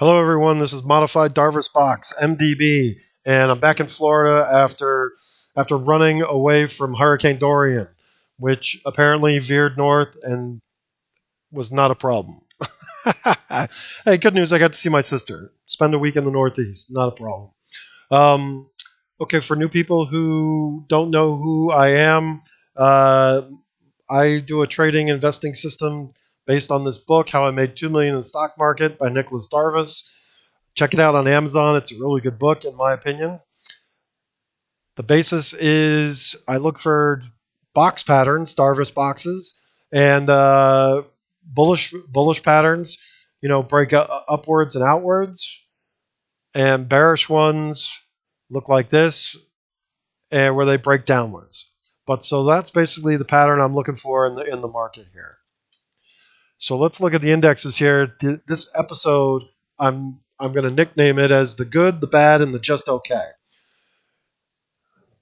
Hello, everyone. This is Modified Darvis Box, MDB, and I'm back in Florida after running away from Hurricane Dorian, which apparently veered north and was not a problem. Hey, good news! I got to see my sister. Spend a week in the Northeast, not a problem. Um, okay, for new people who don't know who I am, uh, I do a trading investing system based on this book, How I Made $2 Million in the Stock Market by Nicholas Darvis. Check it out on Amazon. It's a really good book, in my opinion. The basis is I look for box patterns, Darvis boxes, and bullish patterns, break upwards and outwards, and bearish ones look like this, and where they break downwards. But so that's basically the pattern I'm looking for in the market here. So let's look at the indexes here. This episode, I'm going to nickname it as the good, the bad, and the just okay.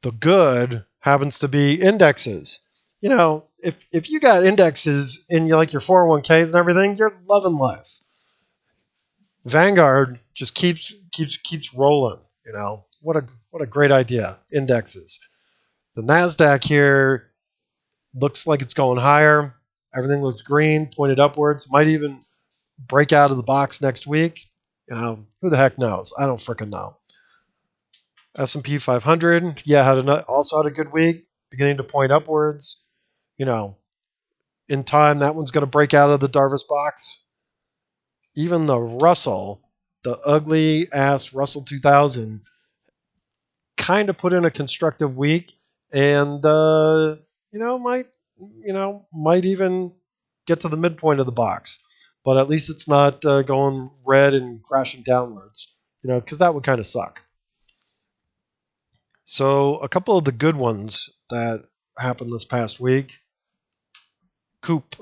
The good happens to be indexes. If you got indexes in your 401ks and everything, you're loving life. Vanguard just keeps rolling. What a great idea. Indexes. The Nasdaq here looks like it's going higher. Everything looks green, pointed upwards. Might even break out of the box next week. Who the heck knows? I don't frickin' know. S&P 500, also had a good week, beginning to point upwards. In time, that one's going to break out of the Darvis box. Even the Russell, the ugly ass Russell 2000, kind of put in a constructive week, and might even get to the midpoint of the box. But at least it's not going red and crashing downwards, because that would kind of suck. So a couple of the good ones that happened this past week. Coop.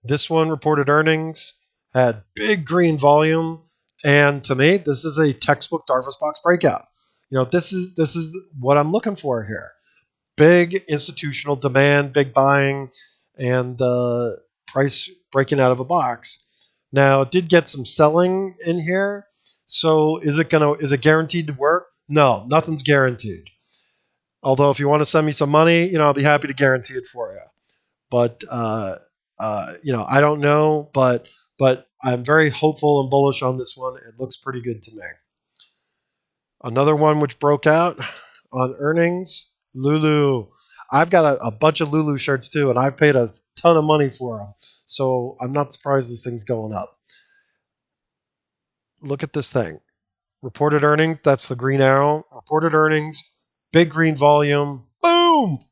This one reported earnings, had big green volume, and to me, this is a textbook Darvis box breakout. This is what I'm looking for here. Big institutional demand, big buying, and price breaking out of a box. Now, it did get some selling in here. So is it guaranteed to work? No, nothing's guaranteed. Although if you want to send me some money, I'll be happy to guarantee it for you. But I don't know, but I'm very hopeful and bullish on this one. It looks pretty good to me. Another one which broke out on earnings, Lulu. I've got a bunch of Lulu shirts too, and I've paid a ton of money for them. So I'm not surprised this thing's going up. Look at this thing. Reported earnings, that's the green arrow. Reported earnings, big green volume, boom,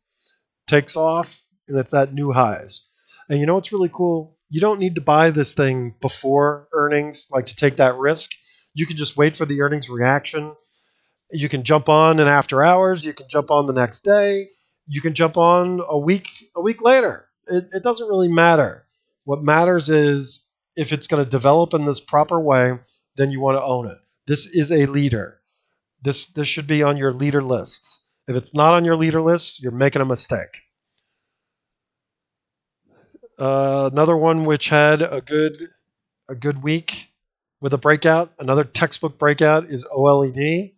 takes off, and it's at new highs. And you know what's really cool? You don't need to buy this thing before earnings, to take that risk. You can just wait for the earnings reaction. You can jump on in after hours. You can jump on the next day. You can jump on a week later. It doesn't really matter. What matters is if it's going to develop in this proper way, then you want to own it. This is a leader. This should be on your leader list. If it's not on your leader list, you're making a mistake. Another one which had a good week with a breakout, another textbook breakout, is OLED.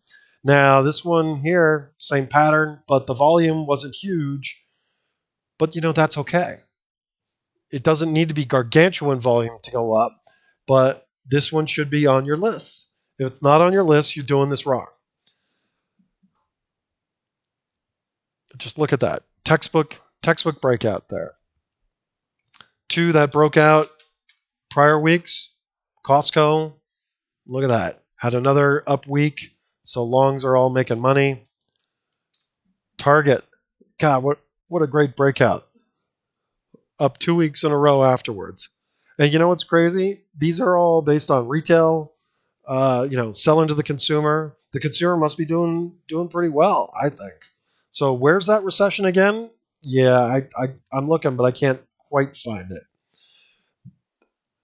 Now this one here, same pattern, but the volume wasn't huge. But that's okay. It doesn't need to be gargantuan volume to go up, but this one should be on your list. If it's not on your list, you're doing this wrong. Just look at that. Textbook breakout there. Two that broke out prior weeks. Costco. Look at that. Had another up week. So longs are all making money. Target. God, what a great breakout. Up 2 weeks in a row afterwards. And you know what's crazy? These are all based on retail. Selling to the consumer. The consumer must be doing pretty well, I think. So where's that recession again? Yeah, I'm looking, but I can't quite find it.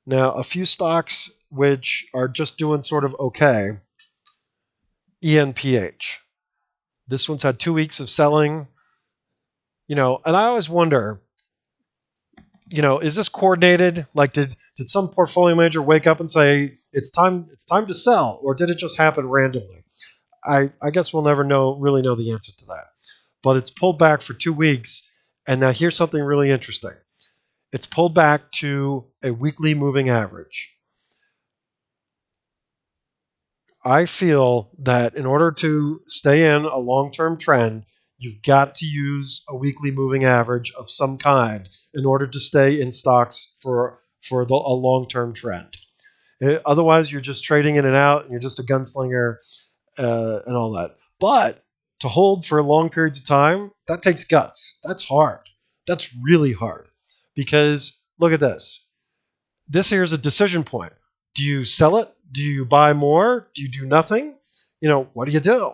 Now, a few stocks which are just doing sort of okay. ENPH. This one's had 2 weeks of selling. And I always wonder, is this coordinated? Did some portfolio manager wake up and say, it's time to sell, or did it just happen randomly? I guess we'll never really know the answer to that. But it's pulled back for 2 weeks, and now here's something really interesting. It's pulled back to a weekly moving average. I feel that in order to stay in a long-term trend, you've got to use a weekly moving average of some kind in order to stay in stocks for a long-term trend. Otherwise, you're just trading in and out, and you're just a gunslinger and all that. But to hold for long periods of time, that takes guts. That's hard. That's really hard. Because look at this. This here is a decision point. Do you sell it? Do you buy more? Do you do nothing? What do you do?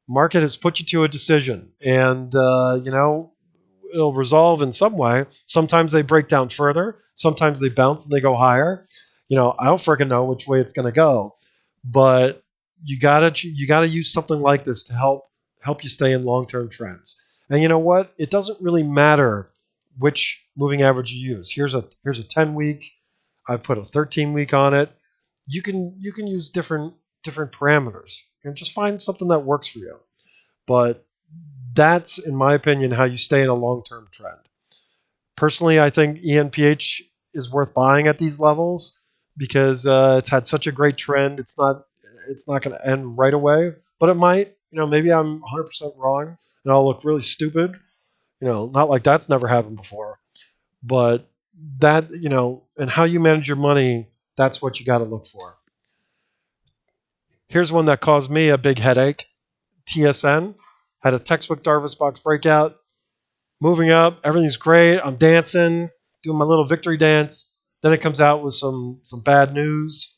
Market has put you to a decision, and it'll resolve in some way. Sometimes they break down further. Sometimes they bounce and they go higher. I don't freaking know which way it's going to go, but you gotta use something like this to help you stay in long-term trends. And you know what? It doesn't really matter which moving average you use. Here's a 10-week. I put a 13-week on it. You can use different parameters and just find something that works for you. But that's, in my opinion, how you stay in a long-term trend. Personally, I think ENPH is worth buying at these levels because it's had such a great trend. It's not going to end right away, but it might. Maybe I'm 100% wrong and I'll look really stupid. Not like that's never happened before, but that, and how you manage your money, that's what you got to look for. Here's one that caused me a big headache. TSN had a textbook Darvas box breakout, moving up. Everything's great. I'm dancing, doing my little victory dance. Then it comes out with some bad news.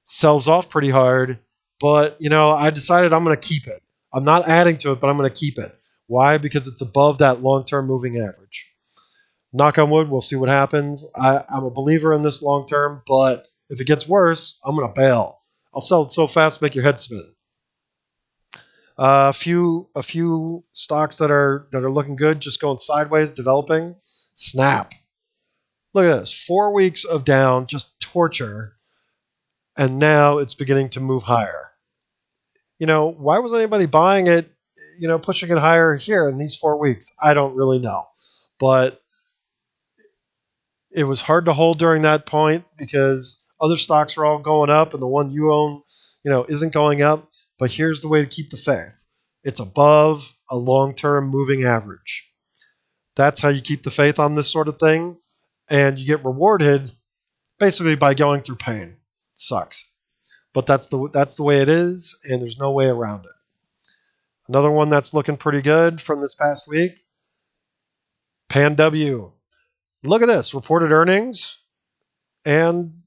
Sells off pretty hard, but I decided I'm going to keep it. I'm not adding to it, but I'm going to keep it. Why? Because it's above that long-term moving average. Knock on wood, we'll see what happens. I'm a believer in this long-term, but if it gets worse, I'm going to bail. I'll sell it so fast, make your head spin. A few stocks that are looking good, just going sideways, developing. Snap. Look at this. 4 weeks of down, just torture. And now it's beginning to move higher. Why was anybody buying it, pushing it higher here in these 4 weeks? I don't really know. But it was hard to hold during that point because other stocks are all going up and the one you own, isn't going up. But here's the way to keep the faith. It's above a long-term moving average. That's how you keep the faith on this sort of thing. And you get rewarded basically by going through pain. It sucks. But that's the way it is, and there's no way around it. Another one that's looking pretty good from this past week, PANW. Look at this, reported earnings, and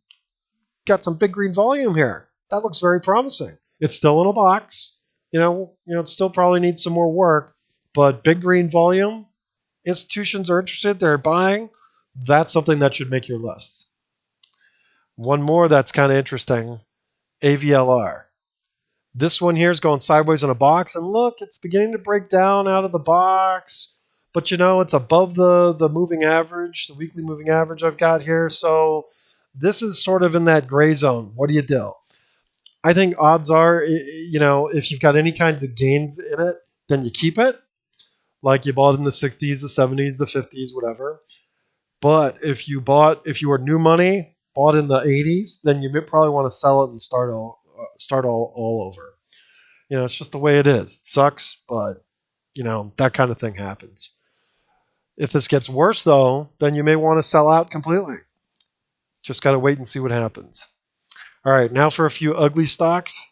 got some big green volume here. That looks very promising. It's still in a box. It still probably needs some more work, but big green volume, institutions are interested, they're buying. That's something that should make your lists. One more that's kind of interesting. AVLR. This one here is going sideways in a box, and look, it's beginning to break down out of the box, but it's above the moving average, the weekly moving average I've got here, so this is sort of in that gray zone. What do you do? I think odds are, if you've got any kinds of gains in it, then you keep it, like you bought in the 60s, the 70s, the 50s, whatever. But if you were new money, bought in the 80s, then you probably want to sell it and start all over. It's just the way it is. It sucks, but that kind of thing happens. If this gets worse, though, then you may want to sell out completely. Just got to wait and see what happens. All right, now for a few ugly stocks.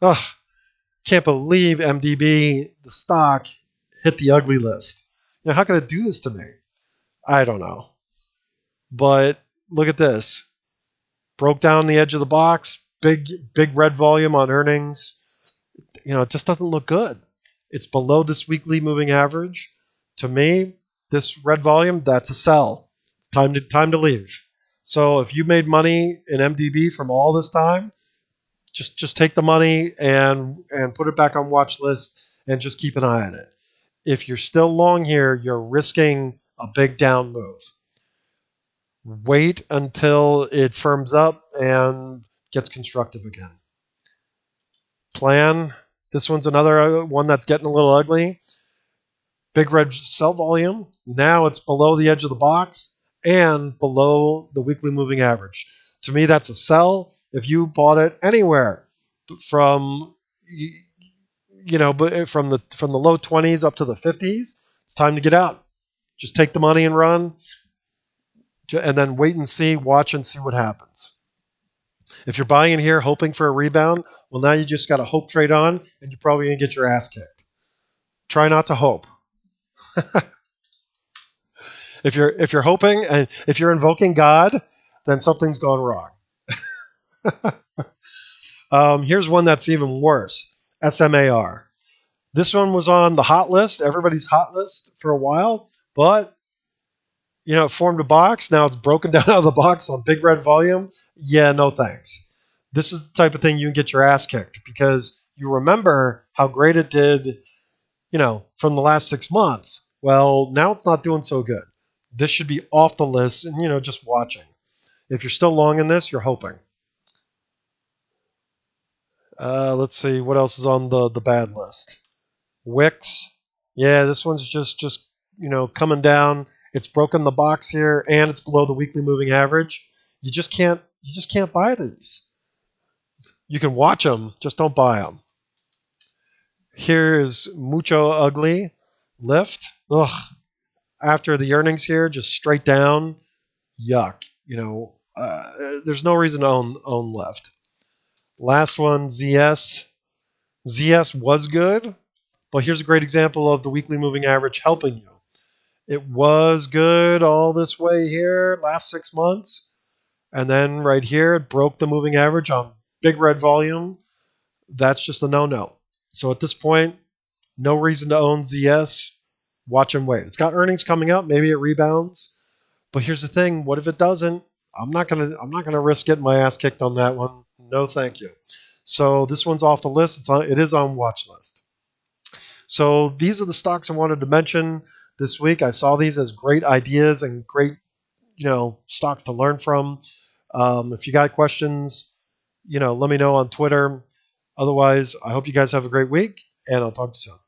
Ugh, can't believe MDB, the stock, hit the ugly list. How could it do this to me? I don't know. But look at this. Broke down the edge of the box. Big red volume on earnings. It just doesn't look good. It's below this weekly moving average. To me, this red volume, that's a sell. It's time to leave. So if you made money in MDB from all this time, just take the money and put it back on watch list and just keep an eye on it. If you're still long here, you're risking a big down move. Wait until it firms up and gets constructive again. Plan. This one's another one that's getting a little ugly. Big red sell volume. Now it's below the edge of the box and below the weekly moving average. To me, that's a sell. If you bought it anywhere from but from the low 20s up to the 50s, it's time to get out. Just take the money and run, and then wait and see, watch and see what happens. If you're buying in here hoping for a rebound, well, now you just got a hope trade on, and you're probably going to get your ass kicked. Try not to hope. If you're hoping and if you're invoking God, then something's gone wrong. Here's one that's even worse. SMAR. This one was on the hot list, everybody's hot list for a while, but it formed a box. Now it's broken down out of the box on big red volume. Yeah, no thanks. This is the type of thing you can get your ass kicked because you remember how great it did, from the last 6 months. Well, now it's not doing so good. This should be off the list and, just watching. If you're still long in this, you're hoping. Let's see what else is on the bad list. Wicks. Yeah, this one's just coming down. It's broken the box here and it's below the weekly moving average. You just can't buy these. You can watch them, just don't buy them. Here is mucho ugly. LYFT. Ugh. After the earnings here, just straight down. Yuck. There's no reason to own LYFT. Last one, ZS. ZS was good, but here's a great example of the weekly moving average helping you. It was good all this way here, last 6 months. And then right here, it broke the moving average on big red volume. That's just a no-no. So at this point, no reason to own ZS. Watch and wait. It's got earnings coming up. Maybe it rebounds. But here's the thing. What if it doesn't? I'm not gonna risk getting my ass kicked on that one. No, thank you. So this one's off the list. It is on watch list. So these are the stocks I wanted to mention this week. I saw these as great ideas and great, stocks to learn from. If you got questions, let me know on Twitter. Otherwise, I hope you guys have a great week, and I'll talk to you soon.